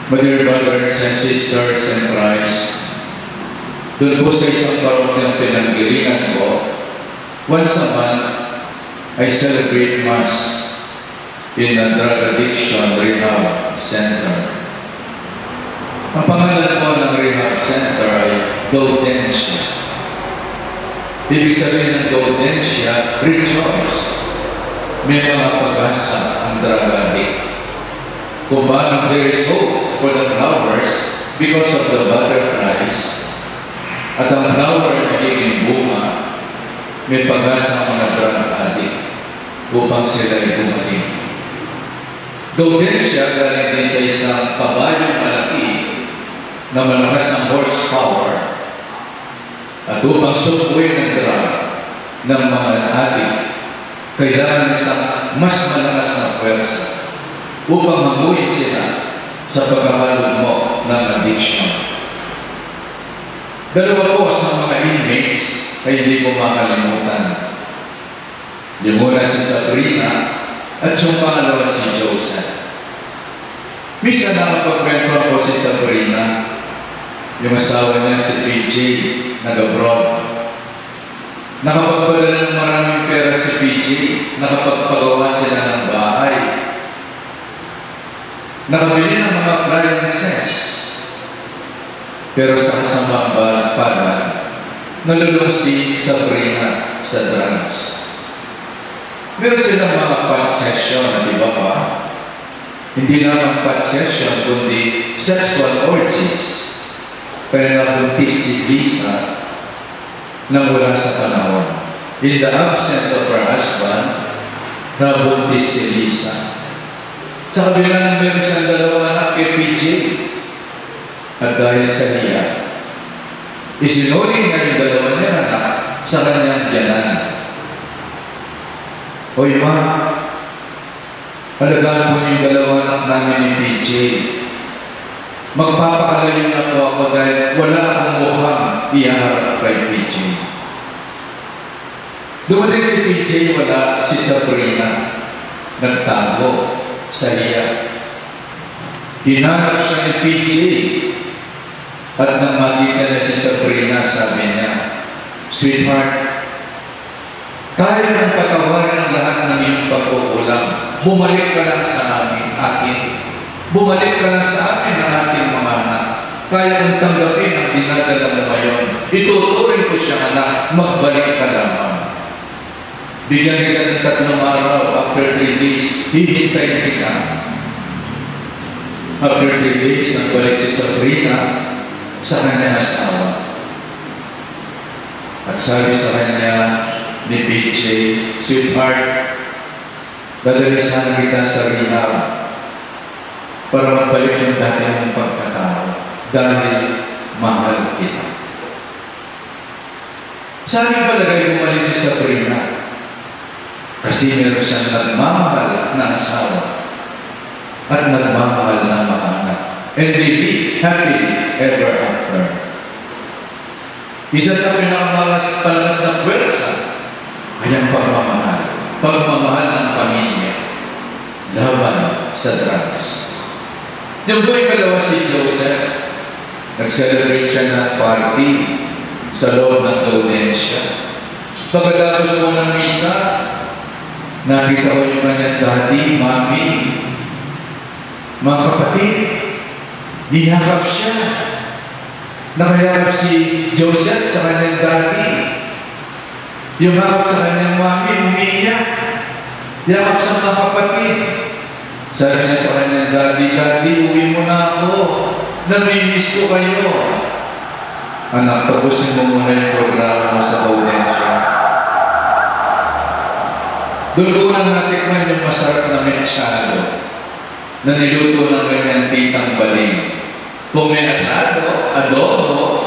My dear brothers and sisters in Christ, doon po sa isang parokyang pinanggilingan ko, once a month, I celebrate Mass in a drug addiction rehab center. Ang pangalan po ng rehab center ay Gaudentia. Ibig sabihin ng Gaudentia, rejoice. May mga pag-asa ang drug addict. Kung paano there is hope for the flowers because of the butterflies, at ang flower ay magiging bunga, may pag-asa ang mga drug addict upang sila ay bumalik. Gaudentia galing din sa isang kabayong malaki na malakas ang horsepower, at upang sukuin ang drug ng mga addict, kailangan isang mas malakas na pwersa upang hamuin sila sa pagkakalog mo ng addiction. Dalawa po sa mga inmates ay hindi ko makalimutan. Yung muna si Sabrina at yung pangalawa si Joseph. Minsan nakapagkwento po si Sabrina, yung asawa niya si PJ, nag-abroad. Nakapagpadala ng maraming pera si PJ, nakapagpagawa sila ng bahay. Nakabili ng mga appliances. Pero sa kasamang balakpadan, nalulong si Sabrina sa drugs. Meron silang mga pot session, di ba pa? Hindi naman pot session, kundi sexual orgies. Kaya nabuntis si Lisa nang wala sa panahon. In the absence of her husband, nabuntis si Lisa. Sa kabila ng meron siyang dalawang anak kay PJ, at dahil sa niya, isinuling na yung dalawa niya anak sa kanyang biyanan. Hoy ma, alagaan mo yung dalawang anak namin ni PJ. Magpapakalayo na po ako dahil wala akong mukhang iharap kay PJ. Dumating si PJ, wala si Sabrina. Nagtago sa iya. Hinanap siya ni PJ. At nang makita niya si Sabrina, sabi niya, "Sweetheart, kaya ng patawarin ang lahat ng iyong pagkukulang. Bumalik ka lang sa akin. Bumalik ka lang sa akin ng ating mga anak. Kaya kong tanggapin ang dinadala mo ngayon. Ituturin ko siya na magbalik ka lamang. Bigyan kita ng 3 araw, after 3 days, hihintayin kita." After 3 days, nagbalik si Sabrina sa kanyang asawa. At sabi sa kanya ni PJ, "Sweetheart, dadali sana kita sa rehab para magbalik yung dati mong pagkatao dahil mahal kita." Sabi palagay bumalik si Sabrina kasi meron siyang nagmamahal na asawa at nagmamahal na mga anak. And they live happily ever after. Isa sa pinakamalas na pwersa ay ang pagmamahal. Pagmamahal ng pamilya laban sa drugs. Yung buhay kalawa si Joseph, nag-celebrate siya ng party sa loob ng Gaudentia. Pagkatapos po ng misa, nakita ko yung kanyang daddy, mami, mga kapatid, niyakap siya. Nakayakap si Joseph sa kanyang daddy. Yung hakap sa kanyang mami, umiiyak. Yakap sa mga kapatid. Sabi niya sa kanyang daddy, "Daddy, uwi mo na ako. Namimiss ko kayo." Anak, tapusin mo muna yung programa mo sa Gaudentia. Doon ko lang natikman yung masarap na mechado na niluto ng kanyang titang baling. Kung may asado, adobo,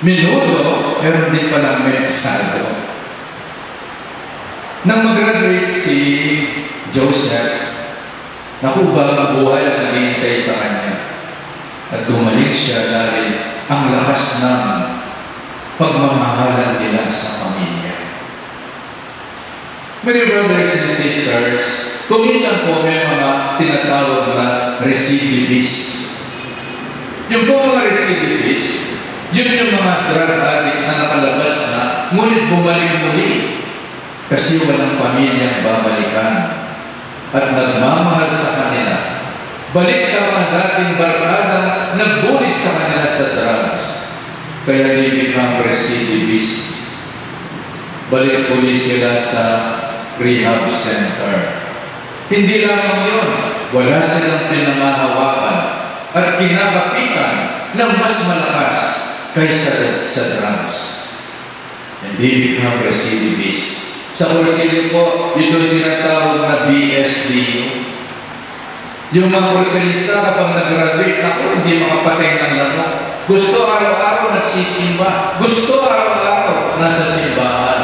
minudo, meron din palang mechado. Nang mag-graduate si Joseph, nakuha ang buhay ang naghihintay sa kanya. At gumaling siya dahil ang lakas ng pagmamahalan nila sa pamilya. Many brothers and sisters, kung minsan po may mga tinatawag na recidivist Yung po mga recidivist, yun yung mga drug addict na nakalabas na, ngunit bumalik muli. Kasi walang pamilyang babalikan at nagmamahal sa kanila. Balik sa mga dating barkadang nagbulit sa kanila sa drugs. Kaya they become recidivist. Balik uli sila sa rehab center. Hindi lamang yun, wala silang pinangahawakan at kinakapitan ng mas malakas kaysa sa drugs. And they become recidivist. Sa kursilyo po, ito yung tinatawag na BSDU. Yung mga kursilista kapag nag-graduate, ako hindi makapatay ng lamok. Gusto araw-araw nagsisimba. Gusto araw-araw nasa simbahan.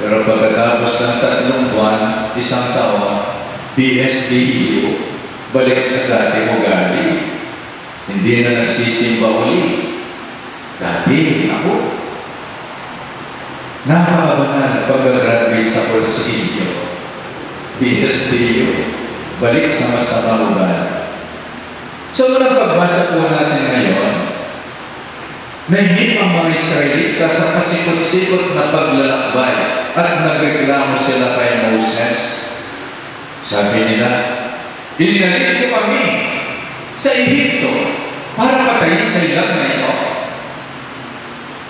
Pero pagkatapos ng 3 buwan, 1 taon, BSDU, balik sa dati mo gali. Hindi na nagsisimba uli. Dati ako. Nakakabanal pag-graduate sa kursilyo. BSDU, balik sa masamang ugali. So, unang pagbasa po natin ngayon, nahihip ang mga Israelita sa pasikot-sikot na paglalakbay at nagreklamo sila kay Moses. Sabi nila, inalis ko kami sa Ehipto para patayin sa ilang na ito.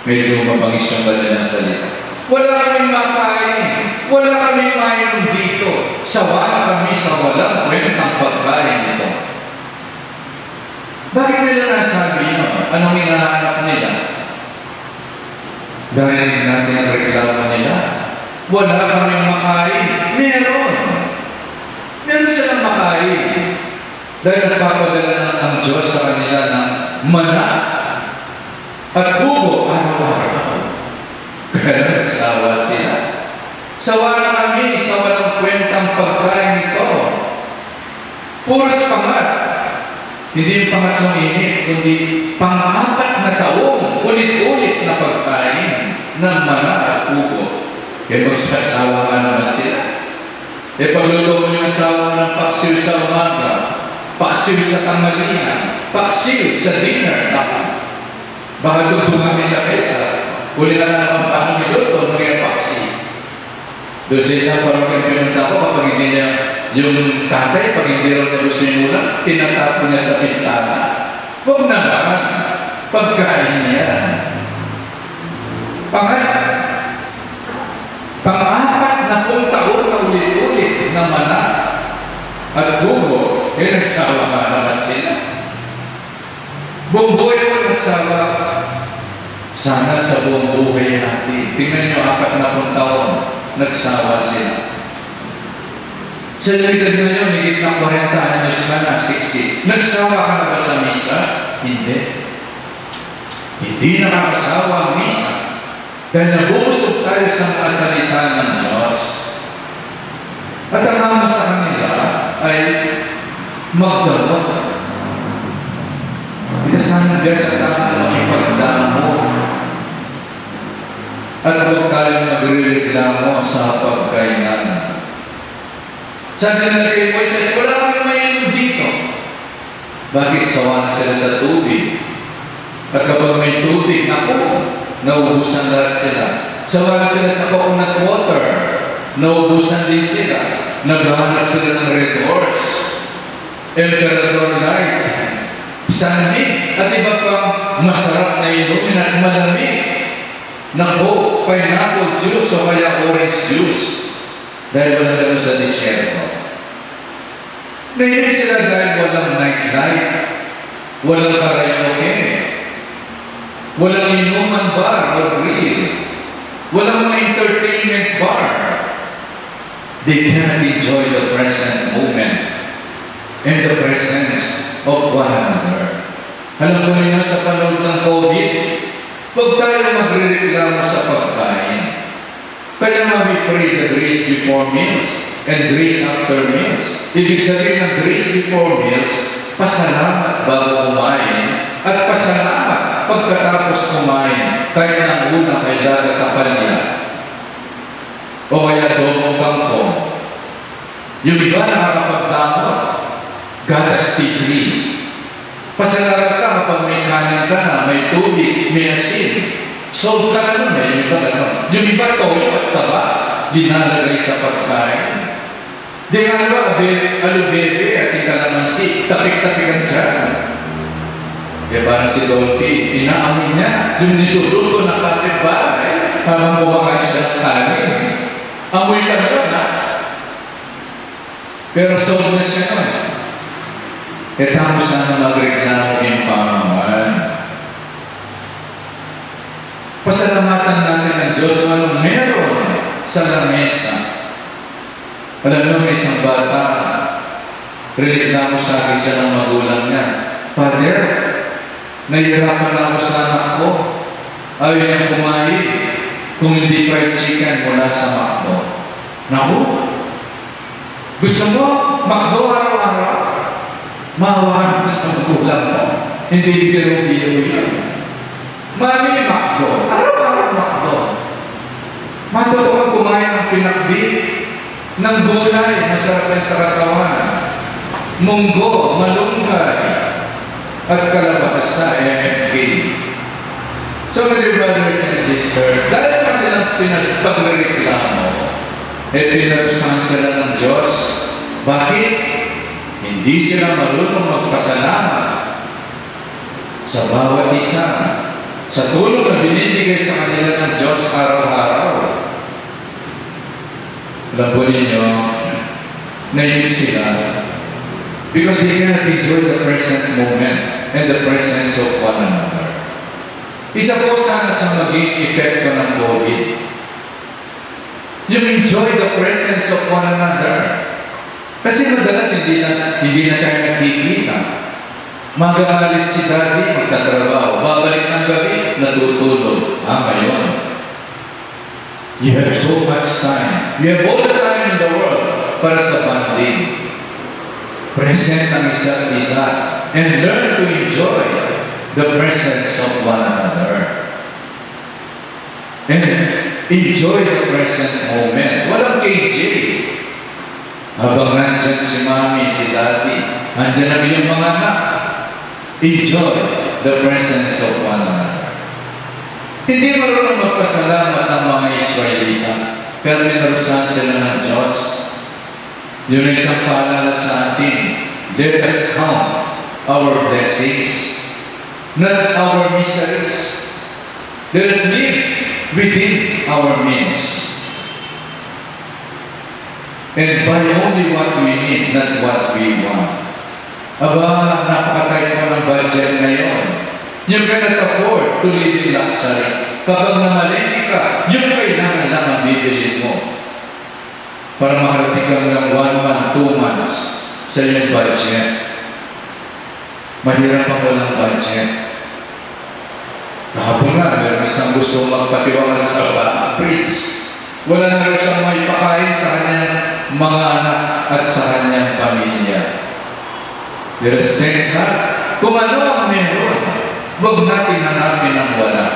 Medyo mabangis yung kanilang salita. Wala kaming makain. Wala kaming mainom dito. Sawa na kami sa walang kwentang pagkain ito. Bakit nila nasabi yun? Anong hinahanap nila? Dahil natin ang reklamo nila. Wala kaming makain. Meron. Meron silang makain. Dahil nagpapadala ang Diyos sa kanila ng mana at bubo araw-araw. Kaya nagsawa sila. Sawa na kami sa walang kwentang pagkain ito. Puros pangat. Hindi yung pangatlong init, kundi pang-4 na taong ulit-ulit na pagkain ng mana at bubo. Kaya magsasawa nga naman sila. E pagluto mo yung asawa ng paksiw sa umaga, paksiw sa tanghalian, paksiw sa dinner, baka dugtungan nila pesa. Uli na naman pa kami doon, mga paksiw. Doon sa isang parang pinunta ko, kapag hindi niya yung tatay, pag hindi raw na gusto yung ulam, tinatapon niya sa pintana. Huwag naman, pagkain niya. Pang-4 na taon na ulit-ulit na mana at bubo, nagsawa ka naman sila. Bumbuhay mo nagsawa. Sana sa buong buhay natin. Tingnan nyo, 4 taon, nagsawa sila. Sa edad ngayon, higit na 40 anyos ka na, 60. Nagsawa ka na ba sa misa? Hindi. Hindi nakakasawa ang misa. Dahil nabubusog tayo sa mga salita ng Diyos. At ang amo sa kanila ay magdawag. Ito sana Diyos at ang makipagdamo. At huwag tayong magre-reklamo sa pagkainan. Sabi na kay Moises, wala kami mainom dito. Bakit sawa na sila sa tubig? At kapag may tubig, nauubusan lahat sila. Sawa na sila sa coconut water. Nauubusan din sila. Naghahanap sila ng Red Horse, Emperador Light, Sunny, at iba pang masarap na inumin at malamig. Nako, pineapple juice o kaya orange juice. Dahil wala gano'n sa disyerto. Nahilig sila dahil walang nightlife, walang karaoke, walang inuman bar o grill, walang mga entertainment bar. They cannot enjoy the present moment and the presence of one another. Alam ko ninyo sa panahon ng COVID, huwag tayo magre-reklamo sa pagkain. Kaya nga we pray the grace before meals and grace after meals. Ibig sabihin ng grace before meals, pasalamat bago kumain at pasalamat pagkatapos kumain kahit ang una ay dagatapan niya. O kaya domong bangkong. Yung iba nakakapagdamot, gatas tigli. Pasalamat ka kapag may kanin ka na, may tubig, may asin. Solve ka na nun, yung iba gano'n. Yung iba toyo at taba, dinalagay sa pagkain. Di nga ba, alubebe at ikalamansi, tapik-tapikan dyan. Kaya parang si Dolphy, inaamin niya, yung niluluto ng kapitbahay, habang kumakain siya ng kanin. Amoy ka na yun, ha? Pero solve na siya nun. E tapos sana magreklamo yung pamaman. Pasalamatan natin ang Diyos kung anong meron sa lamesa. Alam mo, may isang bata, reklamo sa akin siya ng magulang niya. Father, nahihirapan na ako sa anak ko. Ayaw niyang kumain kung hindi fried chicken mula sa McDo. Naku, gusto mo McDo araw-araw? Mahawakan mo sa magulang mo. Hindi biro-biro yan. Mami, McDo. Araw-araw McDo. Matuto kang kumain ng pinakbit, ng gulay, masarap yan sa katawan. Munggo, malunggay, at kalabasa, MFK. So, my dear brothers and sisters, dahil sa kanilang pagreklamo, pinarusahan sila ng Diyos. Bakit? Hindi sila marunong magpasalamat sa bawat isa, sa tulong na binibigay sa kanila ng Diyos araw-araw. Alam po ninyo, nainip sila because they cannot enjoy the present moment and the presence of one another. Isa po sana sa maging epekto ng COVID. You enjoy the presence of one another. Kasi madalas hindi na tayo nagkikita. Mag-aalis si daddy, magtatrabaho. Babalik ng gabi, natutulog. Ngayon. You have so much time. You have all the time in the world para sa bonding. Present ang isa't isa and learn to enjoy the presence of one another. And enjoy the present moment. Walang KJ. Habang nandyan si mami, si daddy, nandyan namin yung mga anak. Enjoy the presence of one another. Hindi marunong magpasalamat ang mga Israelita, pero minarusahan sila ng Diyos. Yun ay isang paalala sa atin. Let us count our blessings, not our miseries. Let us live within our means. And buy only what we need, not what we want. Aba, napakatay mo ng budget ngayon. You cannot afford to live in luxury. Kapag namalengke ka, yung kailangan lang ang bibili mo. Para makarating ka ng 1 month, 2 months sa iyong budget. Mahirap ang walang budget. Kahapon nga, meron isang gusto magpatiwala sa preach. Wala na rin siyang may pakain sa kanyang mga anak at sa kanyang pamilya. I-respect ka. Kung ano ang meron, huwag natin hanapin ang wala.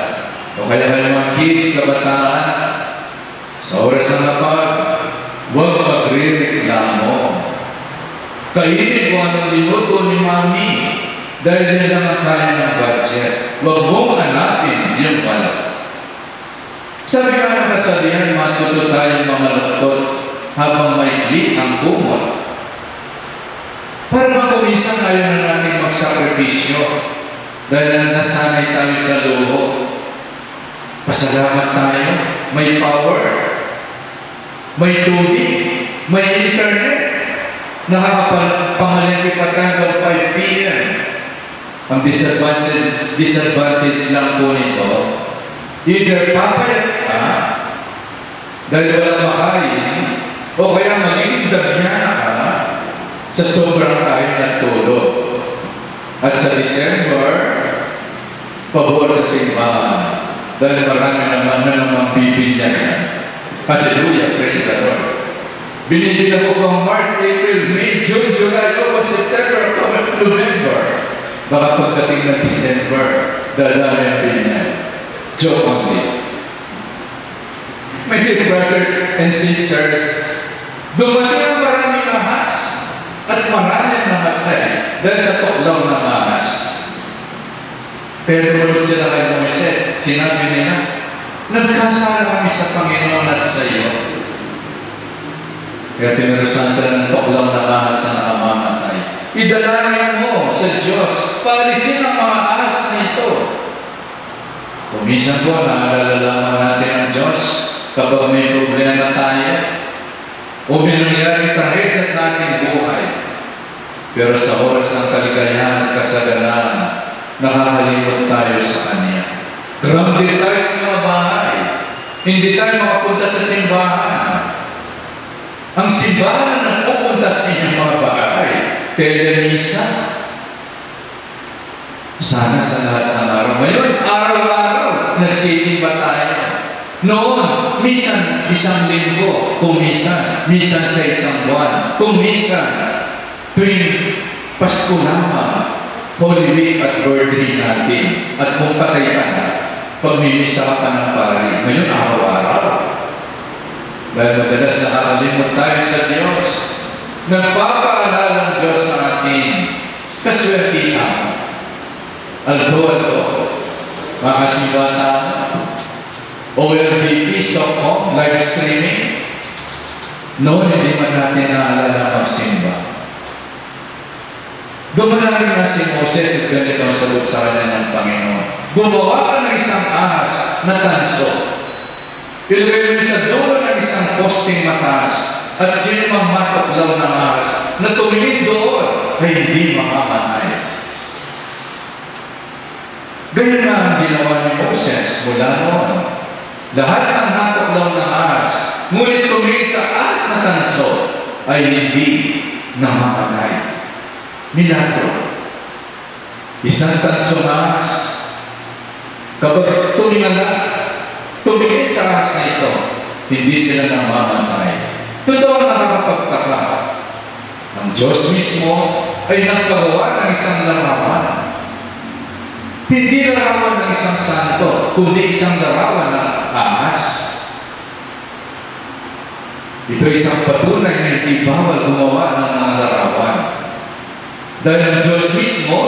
O kaya mga kids, kabataan, sa oras ng lapag, huwag magre-reklamo. Kainin kung anong linuto ni mami dahil yun lang ang kaya ng budget. Huwag mong hanapin yung wala. Sabi ka ng kasabihan, matuto tayong mamaluktot habang maikli ang kumot. Para makumisan ayaw na natin magsakripisyo dahil nasanay tayo sa luho. Pasalamat tayo, may power, may tubig, may internet, nakakapangaliti pa tayo 5 p.m. Ang disadvantage lang po nito, either papayat ka dahil walang makain o kaya magiging damyan ka sa sobrang tayo ng tulog. At sa December, pabor sa simbahan dahil marami naman na namang bibinyagan. Hallelujah, praise the Lord. Binibigyan ko pang March, April, May, June, July, August, September, October, November. Baka pagdating ng December, dadami ang binyan. Joke only. My dear brother and sisters, dumating ang maraming ahas at maraming namatay dahil sa tuklaw ng ahas. Pero tumunod sila kay Moises, sinabi nila, nagkasala kami sa Panginoon at sa iyo. Kaya pinarusan sila ng tuklaw na ahas na nakamamatay. Idalangin mo sa Diyos, paalisin ang mga ahas nito. Kumisan po, naalala lamang natin ang Diyos kapag may problema tayo o may nangyaring trahedya sa ating buhay. Pero sa oras ng kaligayahan at kasaganan, nakakalimot tayo sa Kanya. Grounded tayo sa mga bahay. Hindi tayo makapunta sa simbahan. Ang simbahan na pupunta sa inyong mga bahay, telemisa. Sana sa lahat ng araw. Ngayon, araw-araw, nagsisimba tayo. Noon, minsan isang linggo, kung minsan sa isang buwan, kung minsan tuwing Pasko lamang, Holy Week at birthday natin, at kung patay ka na, pagmimisa ka pa ng pari. Ngayon, araw-araw. Dahil madalas nakakalimot tayo sa Diyos. Nagpapaalala ng Diyos sa atin. Kaswertihan. Aldo, makasibata, OLBP, SOCOM, live streaming. Noon, hindi man natin naalala magsimba. Dumalangin na si Moses at ganito ang sagot sa kanya ng Panginoon. Gumawa ka ng isang ahas na tanso. Ilagay mo sa dulo ng isang posting mataas at sino mang matuklaw ng ahas na tumingin doon ay hindi mamamatay. Ganyan na ang ginawa ni Moses mula noon. Lahat ng natuklaw ng ahas, ngunit tumingin sa ahas na tanso ay hindi namamatay. Milagro. Isang tanso na ahas. Kapag tumingin sa ahas na ito, hindi sila namamatay. Totoo nakakapagtaka. Ang Diyos mismo ay nagpagawa ng isang larawan. Hindi larawan ng isang santo, kundi isang larawan ng ahas. Ito isang patunay na hindi bawal gumawa ng mga larawan. Dahil ang Diyos mismo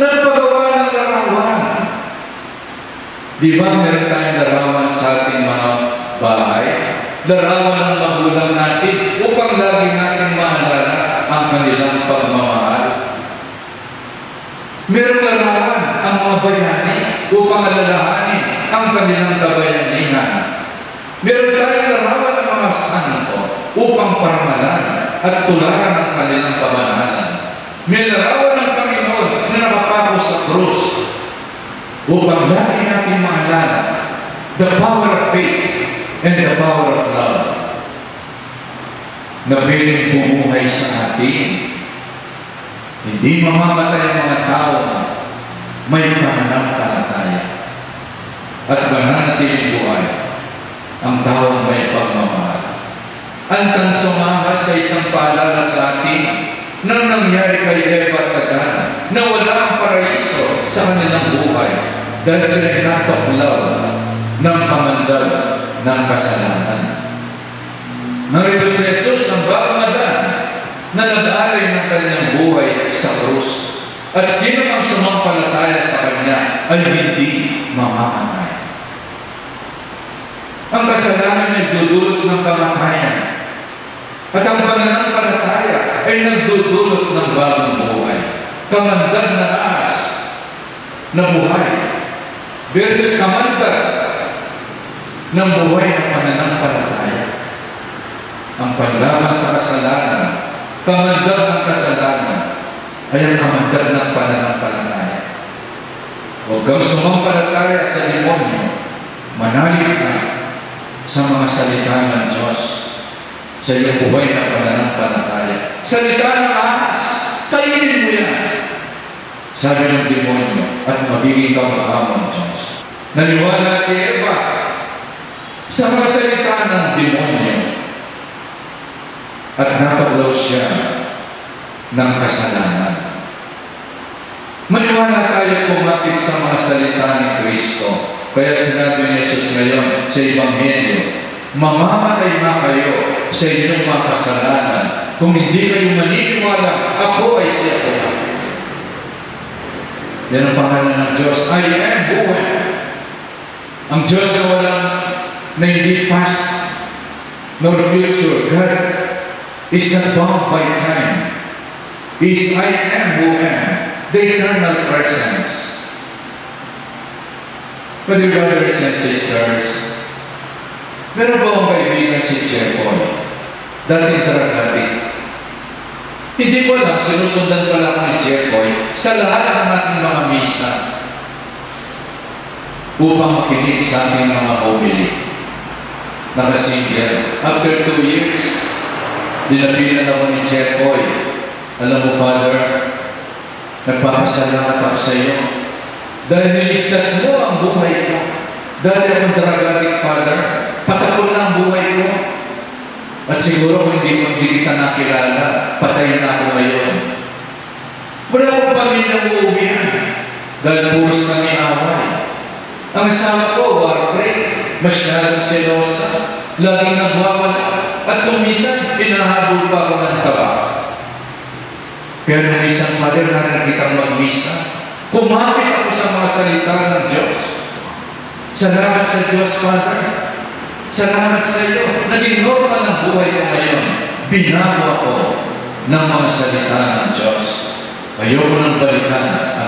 nagpagawa ng larawan. Di ba meron tayong larawan sa ating mga bahay? Larawan ng magulang natin upang lagi natin maalala ang kanilang pagmamahal. Meron larawan ang mga bayani upang alalahanin ang kanilang kabayanihan. Meron tayong larawan ng mga santo upang paramalan at tularan ang kanilang kabanalan. May larawan ng Panginoon na nakapako sa krus upang lagi natin maalala the power of faith and the power of love na pwedeng bumuhay sa atin. Hindi mamamatay ang mga tao may pananampalataya at mananatiling buhay ang taong may pagmamahal. Ang tansumahas sa isang paalala sa atin nang nangyari kay Eva at Adan na wala ang paraiso sa kanilang buhay dahil sila nataklaw ng kamandal ng kasalanan. Narito si Jesus ang bagong Adan na nag-aalay ng kanyang buhay sa krus. At sino ang sumampalataya sa kanya ay hindi mamamatay. Ang kasalanan ay dudulot ng kamatayan. At ang pananampalataya ay nagdudulot ng bagong buhay. Kamandal na ahas na buhay versus kamandal ng buhay ng pananampalataya. Ang panlaban sa kasalanan, kamandal ng kasalanan, ay ang kamandal ng pananampalataya. Huwag kang sumampalataya sa demonyo. Manalig ka sa mga salita ng Diyos sa iyong buhay na pananampalataya. Salita ng ahas, kainin mo yan. Sabi ng demonyo, at magiging kamukha ng Diyos. Naniwala si Eva sa mga salita ng demonyo at napaglaw siya ng kasalanan. Maniwala tayo kumapit sa mga salita ni Kristo. Kaya sinabi ni Jesus ngayon sa Ebanghelyo, mamamatay na kayo sa inyong mga kasalanan kung hindi kayo maniniwala, ako ay siya ko. Yan ang pangalan ng Diyos. I am who I am. Ang Diyos na walang, na hindi past nor future. God is not bound by time. He is I am who I am. The eternal presence. But dear brothers and sisters, meron ba akong kaibigan si Jeffoy? Dating drug addict. Hindi ko alam, sinusundan pala ako ni Jeffoy sa lahat ng ating mga misa upang makinig sa ating mga homily. Nakasingle. After 2 years, dinabilan ako ni Jeffoy. Alam mo, Father, nagpapasalamat ako sa iyo dahil niligtas mo ang buhay ko. Dahil akong drug addict, Father, patapon na ang buhay ko. At siguro kung hindi kita nakilala, patay na ako ngayon. Wala akong pamilyang uuwihan dahil puros kami away. Ang asawa ko, warframe, masyadong selosa, laging nagwawala, at kung minsan, pinahabol pa ako ng taba. Pero nung isang Father, narinig kitang magmisa, kumapit ako sa mga salita ng Diyos. Salamat sa Diyos, Father. Salamat sa iyo. Naging normal ang buhay ko ngayon. Binago ako ng mga salita ng Diyos. Ayoko nang balikan ang